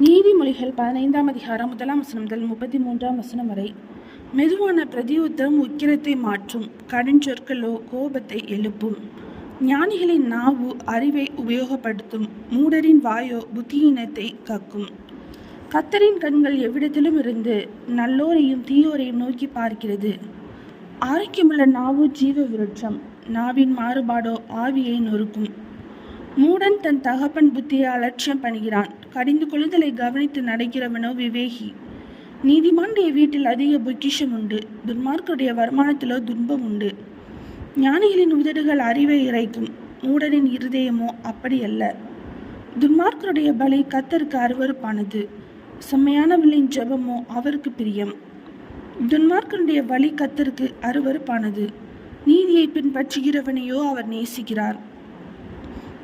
நீதிமொழிகள் 15ஆம் அதிகாரம் 1ஆம் வசனம் முதல் 33ஆம் வசனம் வரை. மெதுவான பிரதியுத்தரம் உக்கிரத்தை மாற்றும், கடுஞ்சொற்களோ கோபத்தை எழுப்பும். ஞானிகளின் நாவு அறிவை உபயோகப்படுத்தும், மூடரின் வாயோ புத்தியீனத்தை கக்கும். கர்த்தரின் கண்கள் எவ்விடத்திலும் இருந்து நல்லோரையும் தீயோரையும் நோக்கி பார்க்கிறது. ஆரோக்கியமுள்ள நாவு ஜீவ விருட்சம், நாவின் மாறுபாடோ ஆவியை நொறுக்கும். மூடன் தன் தகப்பன் புத்தியை அலட்சியம் பண்ணுகிறான், கடிந்து கொள்ளுதலை கவனித்து நடக்கிறவனோ விவேகி. நீதிமானுடைய வீட்டில் அதிக பொக்கிஷம் உண்டு, துன்மார்க்கருடைய வருமானத்திலோ துன்பம் உண்டு. ஞானிகளின் உதடுகள் அறிவை இறைக்கும், மூடரின் இருதயமோ அப்படியல்ல. துன்மார்க்கருடைய பலி கர்த்தருக்கு அருவருப்பானது, செம்மையானவர்களின் ஜெபமோ அவருக்கு பிரியம். துன்மார்க்கருடைய வழி கர்த்தருக்கு அருவருப்பானது, நீதியை பின்பற்றுகிறவனையோ அவர் நேசிக்கிறார்.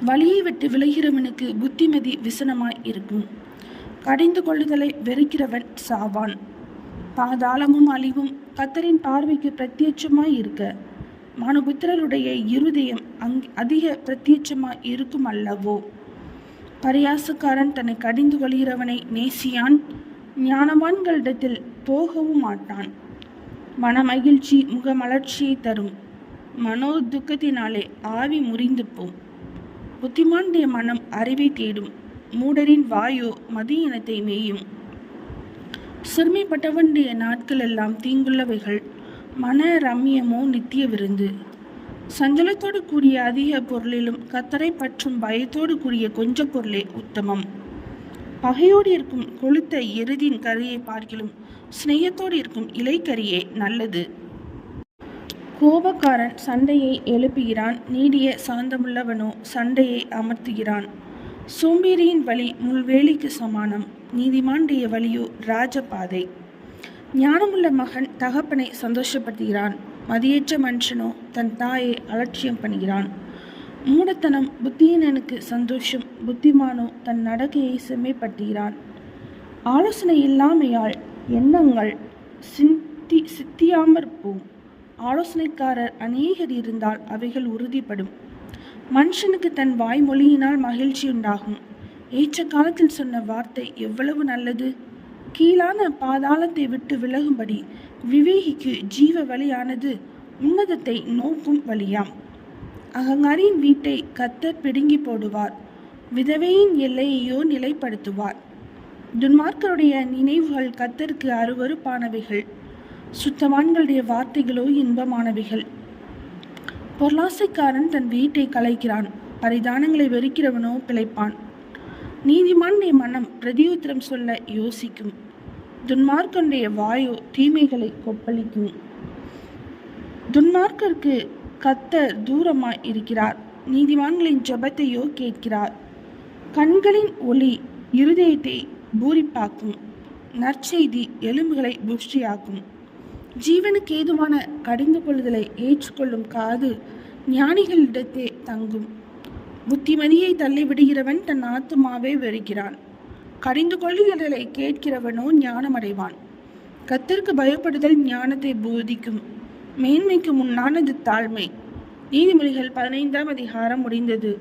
வழியை விட்டு விலகிறவனுக்கு புத்திமதி விசனமாய் இருக்கும், கடிந்து கொள்ளுதலை வெறுக்கிறவன் சாவான். பாதாளமும் அழிவும் கர்த்தரின் பார்வைக்கு பிரத்யட்சமாய் இருக்க, மனுபுத்திரருடைய இருதயம் அதிக பிரத்யட்சமாய் இருக்கும் அல்லவோ. பரியாசக்காரன் தன்னை கடிந்து கொள்கிறவனை நேசியான், ஞானவான்களிடத்தில் போகவும் மாட்டான். மனமகிழ்ச்சி முகமலர்ச்சியை தரும், மனோ துக்கத்தினாலே ஆவி முறிந்து போம். புத்திமானுடைய மனம் அறிவை தேடும், மூடரின் வாயோ மதியினத்தை மேயும். சிறுமைப்பட்டவனுடைய நாட்கள் எல்லாம் தீங்குள்ளவைகள், மன ரம்யமோ நித்திய விருந்து. சஞ்சலத்தோடு கூடிய அதிக பொருளிலும் கர்த்தரை பற்றும் பயத்தோடு கூடிய கொஞ்ச பொருளே உத்தமம். பகையோடு இருக்கும் கொளுத்த எருதின் கறியை பார்க்கிலும் சிநேகத்தோடு இருக்கும் இலைக்கறியே நல்லது. கோபக்காரன் சண்டையை எழுப்புகிறான், நீடிய சாந்தமுள்ளவனோ சண்டையை அமர்த்துகிறான். சோம்பேறியின் வழி முள்வேலிக்கு சமானம், நீதிமானுடைய வழியோ ராஜபாதை. ஞானமுள்ள மகன் தகப்பனை சந்தோஷப்படுத்துகிறான், மதியேற்ற மனுஷனோ தன் தாயை அலட்சியம் பண்ணுகிறான். மூடத்தனம் புத்தியீனனுக்கு சந்தோஷம், புத்திமானோ தன் நடக்கையை செம்மைப்படுத்துகிறான். ஆலோசனை இல்லாமையால் எண்ணங்கள் சித்தியாமற் போம், ஆலோசனைக்காரர் அநேகர் இருந்தால் அவைகள் உறுதிப்படும். மனுஷனுக்கு தன் வாய்மொழியினால் மகிழ்ச்சி உண்டாகும், ஏற்ற காலத்தில் சொன்ன வார்த்தை எவ்வளவு நல்லது. கீழான பாதாளத்தை விட்டு விலகும்படி விவேகிக்கு ஜீவ வழியானது உன்னதத்தை நோக்கும் வழியாம். அகங்காரியின் வீட்டை கர்த்தர் பிடுங்கி போடுவார், விதவையின் எல்லையையோ நிலைப்படுத்துவார். துன்மார்க்கருடைய நினைவுகள் கர்த்தருக்கு அருவருப்பானவைகள், சுத்தவான்களுடைய வார்த்தைகளோ இன்பமானவைகள். பொருளாசைக்காரன் தன் வீட்டை கலைக்கிறான், பரிதானங்களை வெறுக்கிறவனோ பிழைப்பான். நீதிமானுடைய மனம் பிரதியுத்தரம் சொல்ல யோசிக்கும், துன்மார்க்கனுடைய வாயோ தீமைகளை கொப்பளிக்கும். துன்மார்க்கருக்கு கர்த்தர் தூரமாய் இருக்கிறார், நீதிமான்களின் ஜெபத்தையோ கேட்கிறார். கண்களின் ஒளி இருதயத்தை பூரிப்பாக்கும், நற்செய்தி எலும்புகளை புஷ்டியாக்கும். ஜீவனுக்கு ஏதுவான கடிந்து கொள்ளுதலை ஏற்றுக்கொள்ளும் காது ஞானிகளிடத்தே தங்கும். புத்திமதியை தள்ளிவிடுகிறவன் தன் ஆத்துமாவை வெறுக்கிறான், கடிந்து கொள்ளுதலை கேட்கிறவனோ ஞானமடைவான். கர்த்தருக்கு பயப்படுதல் ஞானத்தை போதிக்கும், மேன்மைக்கு முன்னானது தாழ்மை. நீதிமொழிகள் 15ஆம் அதிகாரம் முடிந்தது.